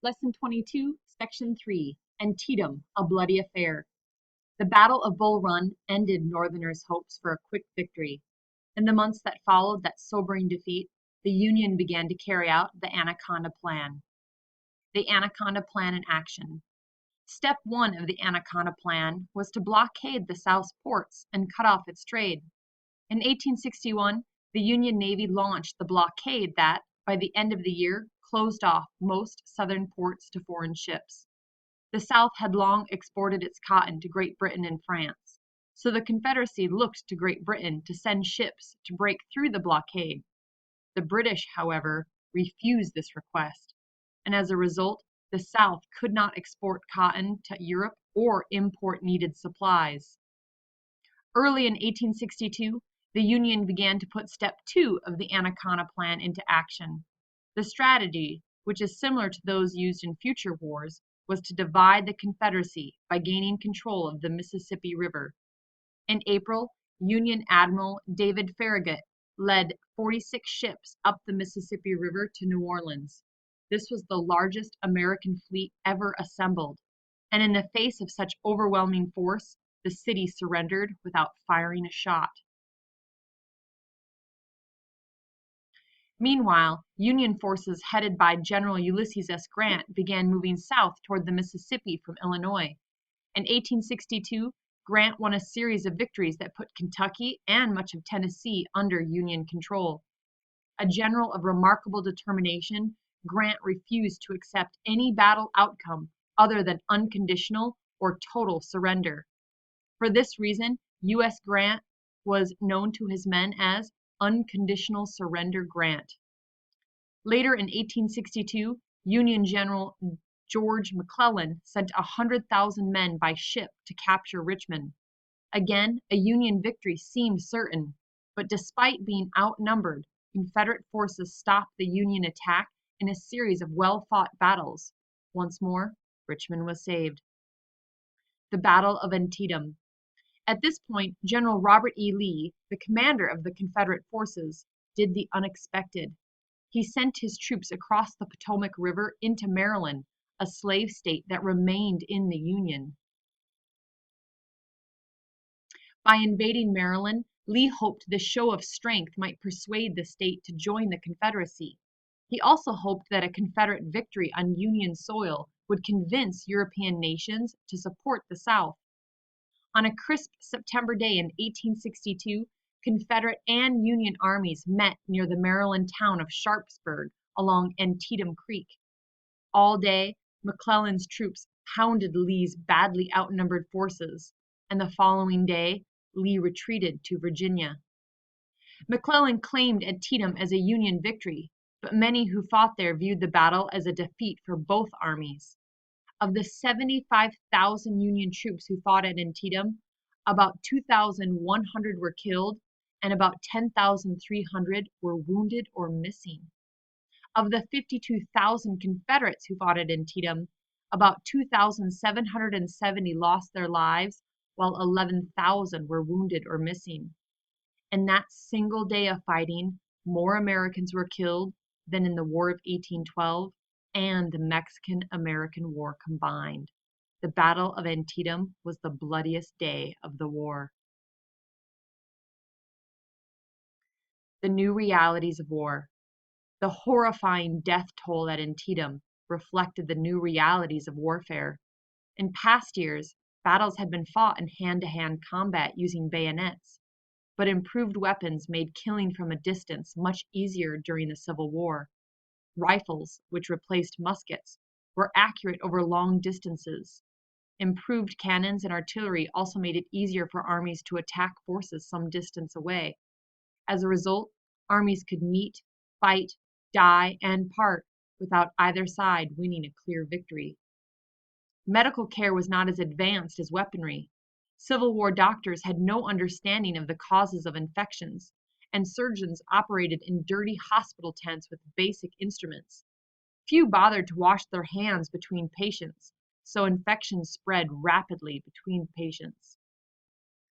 Lesson 22, Section 3, Antietam, a Bloody Affair. The Battle of Bull Run ended Northerners' hopes for a quick victory. In the months that followed that sobering defeat, the Union began to carry out the Anaconda Plan. The Anaconda Plan in action. Step 1 of the Anaconda Plan was to blockade the South's ports and cut off its trade. In 1861, the Union Navy launched the blockade that, by the end of the year, closed off most southern ports to foreign ships. The South had long exported its cotton to Great Britain and France, so the Confederacy looked to Great Britain to send ships to break through the blockade. The British, however, refused this request, and as a result, the South could not export cotton to Europe or import needed supplies. Early in 1862, the Union began to put Step 2 of the Anaconda Plan into action. The strategy, which is similar to those used in future wars, was to divide the Confederacy by gaining control of the Mississippi River. In April, Union Admiral David Farragut led 46 ships up the Mississippi River to New Orleans. This was the largest American fleet ever assembled, and in the face of such overwhelming force, the city surrendered without firing a shot. Meanwhile, Union forces headed by General Ulysses S. Grant began moving south toward the Mississippi from Illinois. In 1862, Grant won a series of victories that put Kentucky and much of Tennessee under Union control. A general of remarkable determination, Grant refused to accept any battle outcome other than unconditional or total surrender. For this reason, U.S. Grant was known to his men as Unconditional Surrender Grant. Later in 1862, Union General George McClellan sent 100,000 men by ship to capture Richmond. Again, a Union victory seemed certain, but despite being outnumbered, Confederate forces stopped the Union attack in a series of well-fought battles. Once more, Richmond was saved. The Battle of Antietam. At this point, General Robert E. Lee, the commander of the Confederate forces, did the unexpected. He sent his troops across the Potomac River into Maryland, a slave state that remained in the Union. By invading Maryland, Lee hoped this show of strength might persuade the state to join the Confederacy. He also hoped that a Confederate victory on Union soil would convince European nations to support the South. On a crisp September day in 1862, Confederate and Union armies met near the Maryland town of Sharpsburg along Antietam Creek. All day, McClellan's troops pounded Lee's badly outnumbered forces, and the following day, Lee retreated to Virginia. McClellan claimed Antietam as a Union victory, but many who fought there viewed the battle as a defeat for both armies. Of the 75,000 Union troops who fought at Antietam, about 2,100 were killed and about 10,300 were wounded or missing. Of the 52,000 Confederates who fought at Antietam, about 2,770 lost their lives, while 11,000 were wounded or missing. In that single day of fighting, more Americans were killed than in the War of 1812 and the Mexican-American War combined. The Battle of Antietam was the bloodiest day of the war. The new realities of war. The horrifying death toll at Antietam reflected the new realities of warfare. In past years, battles had been fought in hand-to-hand combat using bayonets, but improved weapons made killing from a distance much easier during the Civil War. Rifles, which replaced muskets, were accurate over long distances. Improved cannons and artillery also made it easier for armies to attack forces some distance away. As a result, armies could meet, fight, die, and part without either side winning a clear victory. Medical care was not as advanced as weaponry. Civil War doctors had no understanding of the causes of infections, and surgeons operated in dirty hospital tents with basic instruments. Few bothered to wash their hands between patients, so infections spread rapidly between patients.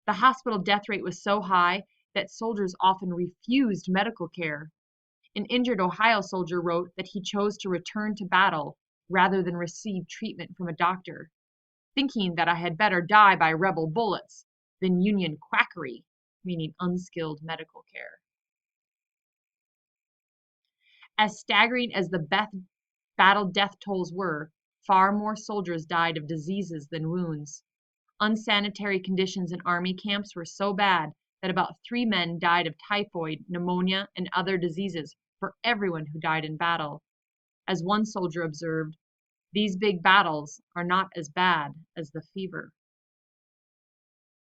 The hospital death rate was so high that soldiers often refused medical care. An injured Ohio soldier wrote that he chose to return to battle rather than receive treatment from a doctor, thinking that I had better die by rebel bullets than Union quackery, meaning unskilled medical care. As staggering as the battle death tolls were, far more soldiers died of diseases than wounds. Unsanitary conditions in army camps were so bad that about 3 men died of typhoid, pneumonia, and other diseases for everyone who died in battle. As one soldier observed, "These big battles are not as bad as the fever."